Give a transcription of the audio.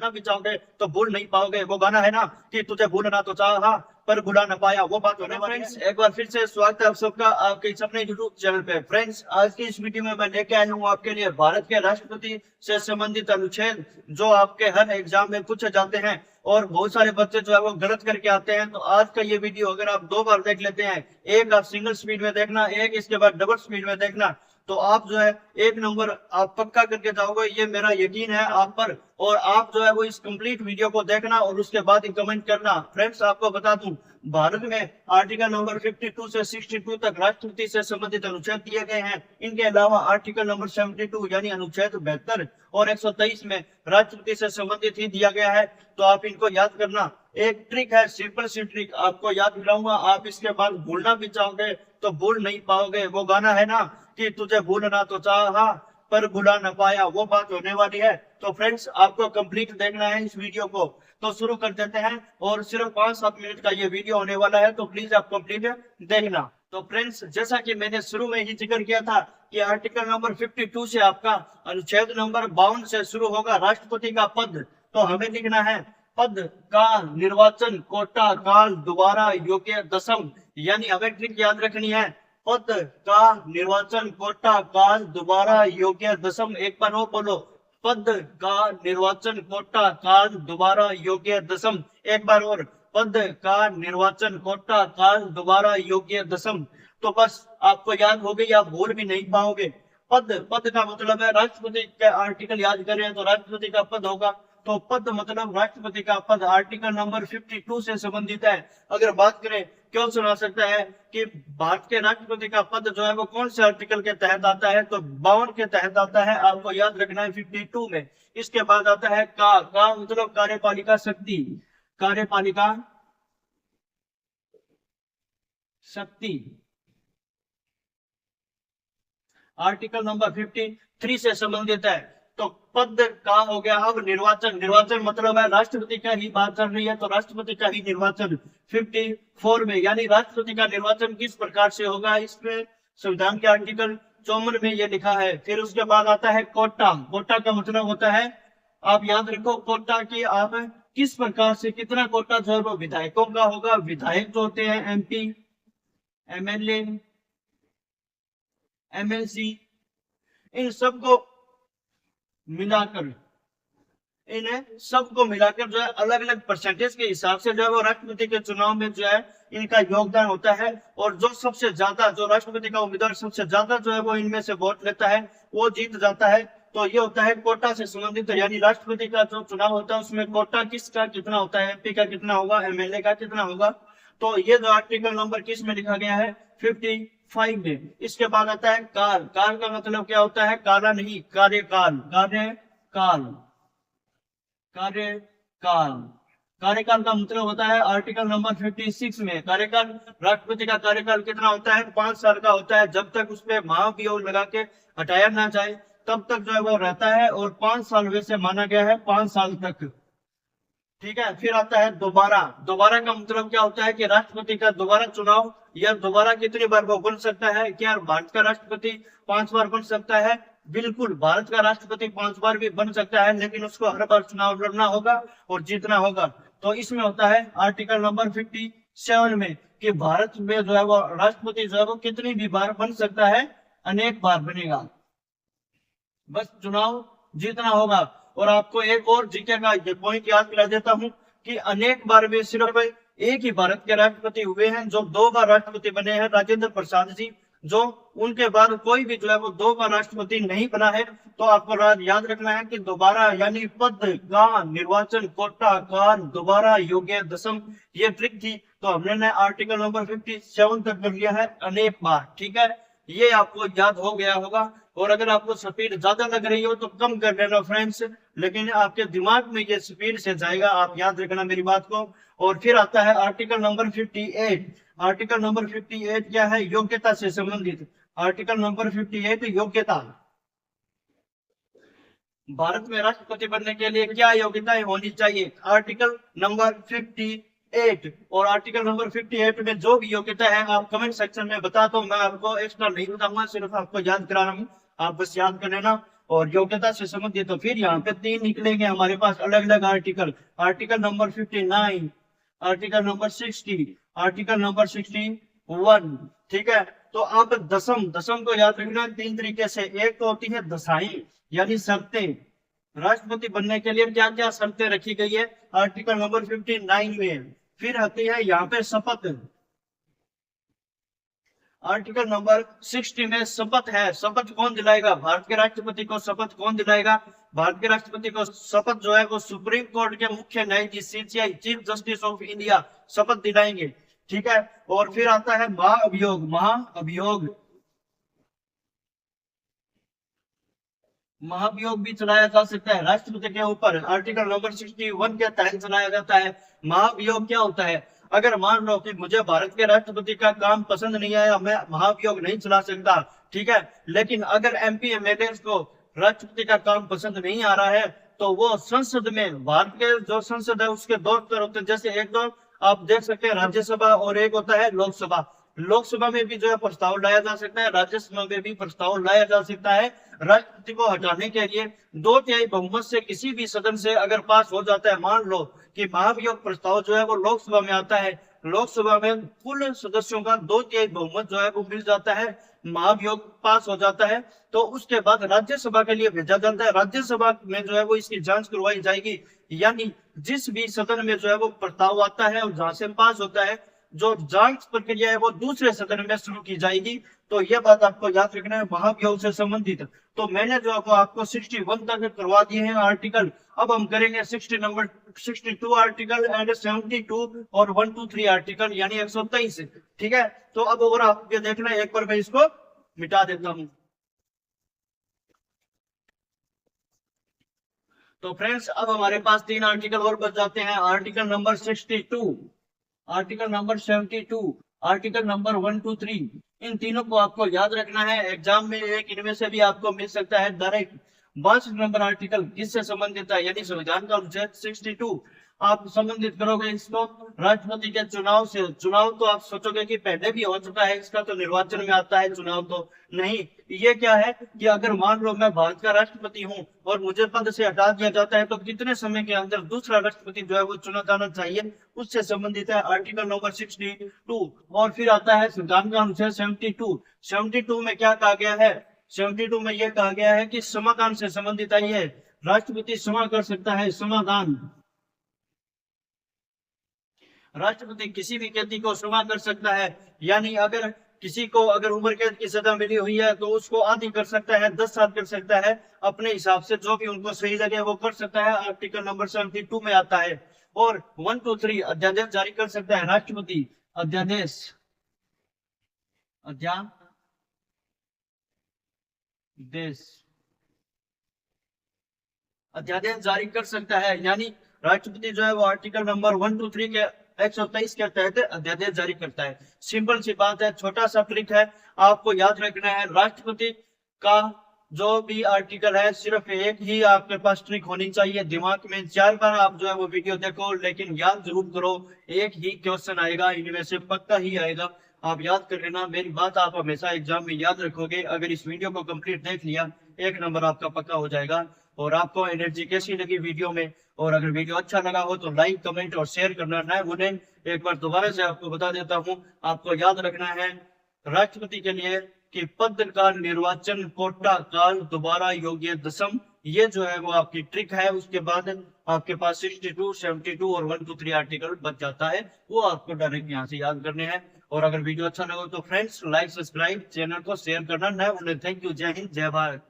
भूलना भी चाहोगे तो भूल नहीं पाओगे। वो गाना है ना कि तुझे भूलना तो चाहा पर भुला न पाया, वो बात होने वाली है। एक बार फिर से स्वागत है आप सबका आपके इस अपने यूट्यूब चैनल पे। फ्रेंड्स, आज की इस वीडियो में मैं लेके आया हूँ आपके लिए भारत के राष्ट्रपति से संबंधित अनुच्छेद जो आपके हर एग्जाम में पूछे जाते हैं और बहुत सारे बच्चे जो है वो गलत करके आते हैं। तो आज का ये वीडियो अगर आप 2 बार देख लेते हैं, एक आप सिंगल स्पीड में देखना, एक इसके बाद डबल स्पीड में देखना, तो आप जो है 1 नंबर आप पक्का करके जाओगे, ये मेरा यकीन है आप पर। और आप जो है वो इस कंप्लीट वीडियो को देखना और उसके बाद ही कमेंट करना। फ्रेंड्स, आपको बता दूं, भारत में आर्टिकल नंबर 52 से 62 तक राष्ट्रपति से संबंधित अनुच्छेद दिए गए हैं। इनके अलावा आर्टिकल नंबर 72 यानी अनुच्छेद 72 और 123 में राष्ट्रपति से संबंधित ही दिया गया है। तो आप इनको याद करना। एक ट्रिक है, सिंपल सी ट्रिक आपको याद दिलाऊंगा, आप इसके बाद भूलना भी चाहोगे तो भूल नहीं पाओगे। वो गाना है ना कि तुझे भूलना तो चाहा पर भुला न पाया, वो बात होने वाली है। तो फ्रेंड्स, आपको कंप्लीट देखना है इस वीडियो को, तो शुरू कर देते हैं। और सिर्फ 5-7 मिनट का ये वीडियो होने वाला है, तो प्लीज आप कंप्लीट देखना। तो फ्रेंड्स, जैसा कि मैंने शुरू में ही जिक्र किया था कि आर्टिकल नंबर 52 से आपका अनुच्छेद नंबर 52 से शुरू होगा राष्ट्रपति का पद। तो हमें लिखना है पद का निर्वाचन कोटा काल दोबारा योग्य दशम, यानी हमें ट्रिक याद रखनी है, पद का निर्वाचन कोटा काल दोबारा योग्य दशम। एक बार वो बोलो, पद का निर्वाचन कोटा काल दोबारा योग्य दशम। एक बार और, पद का निर्वाचन कोटा काल दोबारा योग्य दशम। तो बस आपको याद हो गई, आप भूल भी नहीं पाओगे। पद, पद का मतलब है राष्ट्रपति के आर्टिकल याद करें तो राष्ट्रपति का पद होगा। तो पद मतलब राष्ट्रपति का पद आर्टिकल नंबर 52 से संबंधित है। अगर बात करें क्यों सुना सकता है कि भारत के राष्ट्रपति का पद जो है वो कौन से आर्टिकल के तहत आता है, तो 52 के तहत आता है। आपको याद रखना है 52 में। इसके बाद आता है का मतलब कार्यपालिका शक्ति, कार्यपालिका शक्ति आर्टिकल नंबर 53 से संबंधित है। तो पद का हो गया। अब निर्वाचन, निर्वाचन मतलब है राष्ट्रपति का ही बात चल रही है तो राष्ट्रपति का ही निर्वाचन 54 में, यानी राष्ट्रपति का निर्वाचन किस प्रकार से होगा, इसमें संविधान के आर्टिकल 54 में ये लिखा है। फिर उसके बाद आता है कोटा। कोटा का मतलब होता है, आप याद रखो कोटा की, आप किस प्रकार से कितना कोटा जो है वो विधायकों का होगा। विधायक जो होते हैं MP, MLA, MLC, इन सबको मिलाकर, इन सबको मिलाकर जो है अलग अलग परसेंटेज के हिसाब से जो है वो राष्ट्रपति के चुनाव में जो है इनका योगदान होता है। और जो सबसे ज्यादा, जो राष्ट्रपति का उम्मीदवार सबसे ज्यादा जो है वो इनमें से वोट लेता है वो जीत जाता है। तो ये होता है कोटा से संबंधित, यानी राष्ट्रपति का जो चुनाव होता है उसमें कोटा किसका कितना होता है, MP का कितना होगा, MLA का कितना होगा। तो ये जो आर्टिकल नंबर किस में लिखा गया है, 55 में। इसके बाद आता है काल। काल का मतलब क्या होता है, काला नहीं, कार्यकाल, कार्यकाल, कार्यकाल। कार्यकाल का मतलब होता है आर्टिकल नंबर 56 में। कार्यकाल, राष्ट्रपति का कार्यकाल कितना होता है, 5 साल का होता है। जब तक उसपे महाभियोग लगा के हटाया ना जाए तब तक जो है वो रहता है, और 5 साल वैसे माना गया है, 5 साल तक। ठीक है। फिर आता है दोबारा। दोबारा का मतलब क्या होता है कि राष्ट्रपति का दोबारा चुनाव, या दोबारा कितनी बार वो बन सकता है। क्या भारत का राष्ट्रपति 5 बार बन सकता है? बिल्कुल, भारत का राष्ट्रपति 5 बार भी बन सकता है, लेकिन उसको हर बार चुनाव लड़ना होगा और जीतना होगा। तो इसमें होता है आर्टिकल नंबर 57 में कि भारत में जो है वो राष्ट्रपति जो है वो कितनी भी बार बन सकता है, अनेक बार बनेगा, बस चुनाव जीतना होगा। और आपको एक और जीके का ये पॉइंट याद दिला देता हूं कि अनेक बार में सिर्फ एक ही भारत के राष्ट्रपति हुए हैं जो 2 बार राष्ट्रपति बने हैं, राजेंद्र प्रसाद जी। जो उनके बाद कोई भी जो है वो 2 बार राष्ट्रपति नहीं बना है। तो आपको याद रखना है कि दोबारा यानी पद का निर्वाचन कोटा काल दोबारा योग्य दशम, ये ट्रिक थी। तो हमने आर्टिकल नंबर 57 तक कर लिया है, अनेक बार। ठीक है, ये आपको याद हो गया होगा। और अगर आपको स्पीड ज्यादा लग रही हो तो कम कर लेना फ्रेंड्स, लेकिन आपके दिमाग में ये स्पीड से जाएगा, आप याद रखना मेरी बात को। और फिर आता है आर्टिकल नंबर 58। आर्टिकल नंबर 58 क्या है, योग्यता से संबंधित। आर्टिकल नंबर 58 योग्यता। भारत में राष्ट्रपति बनने के लिए क्या योग्यताएं होनी चाहिए, आर्टिकल नंबर 58। और आर्टिकल नंबर 58 में जो भी योग्यता है आप कमेंट सेक्शन में बता दो, मैं आपको एक्स्ट्रा नहीं बताऊंगा, सिर्फ आपको याद करा रहा हूँ, आप बस याद कर लेना। और योग्यता से संबंधित। तो फिर यहाँ पे 3 निकलेंगे हमारे पास अलग अलग article. Article number 59, article number 60, article number 61। ठीक है, तो आप दसम को याद रखना 3 तरीके से। एक तो होती है दशाएं यानी शर्तें, राष्ट्रपति बनने के लिए क्या क्या शर्तें रखी गई है आर्टिकल नंबर 59 में। फिर आती है यहाँ पे शपथ, आर्टिकल नंबर 60 में शपथ है। शपथ कौन दिलाएगा? भारत के राष्ट्रपति को शपथ कौन दिलाएगा? भारत के राष्ट्रपति को शपथ जो है वो सुप्रीम कोर्ट के मुख्य न्यायाधीश CJI chief justice of India शपथ दिलाएंगे। ठीक है, और फिर आता है महाअभियोग। महाभियोग भी चलाया जा सकता है राष्ट्रपति के ऊपर, आर्टिकल नंबर 61 के तहत चलाया जाता है। महाभियोग क्या होता है? अगर मान लो कि मुझे भारत के राष्ट्रपति का काम पसंद नहीं आया, मैं महाभियोग नहीं चला सकता। ठीक है, लेकिन अगर एमपी एमएलए को राष्ट्रपति का काम पसंद नहीं आ रहा है तो वो संसद में, भारत के जो संसद है उसके 2 स्तर होते हैं। जैसे एक तो आप देख सकते हैं राज्यसभा और एक होता है लोकसभा। लोकसभा में भी जो है प्रस्ताव लाया जा सकता है, राज्यसभा में भी प्रस्ताव लाया जा सकता है। राष्ट्रपति को हटाने के लिए 2/3 बहुमत से किसी भी सदन से अगर पास हो जाता है, मान लो कि महाभियोग प्रस्ताव जो है वो लोकसभा में आता है, लोकसभा में कुल सदस्यों का 2/3 बहुमत जो है वो मिल जाता है, महाभियोग पास हो जाता है, तो उसके बाद राज्यसभा के लिए भेजा जाता है। राज्यसभा में जो है वो इसकी जांच करवाई जाएगी, यानी जिस भी सदन में जो है वो प्रस्ताव आता है और जहां से पास होता है, जो जांच प्रक्रिया है वो दूसरे सदन में शुरू की जाएगी। तो यह बात आपको याद रखना है महाभियोग से संबंधित। तो मैंने जो आपको 61 तक करवा दिए हैं आर्टिकल। अब हम करेंगे 62 आर्टिकल एंड 72 और 123 आर्टिकल यानी 123। ठीक है, तो अब और आप ये देखना, एक बार मैं इसको मिटा देता हूं। तो फ्रेंड्स अब हमारे पास 3 आर्टिकल और बच जाते हैं। Article number 62, article number 72, article number 123। इन तीनों को आपको याद रखना है। एग्जाम में एक इनमें से भी आपको मिल सकता है डायरेक्ट। 62 नंबर आर्टिकल किससे संबंधित है? यानी संविधान का अनुच्छेद 62 आप संबंधित करोगे इसको राष्ट्रपति के चुनाव से। चुनाव तो आप सोचोगे कि पहले भी हो चुका है, इसका तो निर्वाचन में आता है चुनाव, तो नहीं। ये क्या है कि अगर मान लो मैं भारत का राष्ट्रपति हूं और मुझे पद से हटा दिया जाता है तो कितने समय के अंदर दूसरा राष्ट्रपति जो है वो चुना जाना चाहिए, उससे संबंधित है आर्टिकल नंबर 62। और फिर आता है संविधान का अनुच्छेद 72 में क्या कहा गया है? 72 में यह कहा गया है कि समाधान से संबंधित आई है। राष्ट्रपति क्षमा कर सकता है, समाधान। राष्ट्रपति किसी भी कैदी को क्षमा कर सकता है, यानी अगर किसी को अगर उम्र कैद की सजा मिली हुई है तो उसको आधी कर सकता है, 10 साल कर सकता है, अपने हिसाब से जो भी उनको सही लगे वो कर सकता है। आर्टिकल नंबर 72 में आता है। और 123 अध्यादेश जारी कर सकता है राष्ट्रपति, अध्यादेश जारी कर सकता है, यानी राष्ट्रपति जो है वो आर्टिकल नंबर 123 के 123 के तहत अध्यादेश जारी करता है। सिंपल सी बात है, छोटा सा ट्रिक है, आपको याद रखना है। राष्ट्रपति का जो भी आर्टिकल है सिर्फ एक ही आपके पास ट्रिक होनी चाहिए दिमाग में। 4 बार आप जो है वो वीडियो देखो, लेकिन याद जरूर करो, एक ही क्वेश्चन आएगा, इनमें से पक्का ही आएगा। आप याद कर लेना, मेरी बात आप हमेशा एग्जाम में याद रखोगे। अगर इस वीडियो को कंप्लीट देख लिया, 1 नंबर आपका पक्का हो जाएगा। और आपको एनर्जी कैसी लगी वीडियो में, और अगर वीडियो अच्छा लगा हो तो लाइक, कमेंट और शेयर करना ना भूलें। एक बार दोबारा से आपको बता देता हूं, आपको याद रखना है राष्ट्रपति के लिए कि पद का निर्वाचन कोटा काल दोबारा योग्य दसम, ये जो है वो आपकी ट्रिक है। उसके बाद आपके पास 62, 72 और 123 आर्टिकल बच जाता है, वो आपको डायरेक्ट यहाँ से याद करने हैं। और अगर वीडियो अच्छा लगा तो फ्रेंड्स लाइक, सब्सक्राइब, चैनल को शेयर करना ना भूलें। थैंक यू, जय हिंद, जय भारत।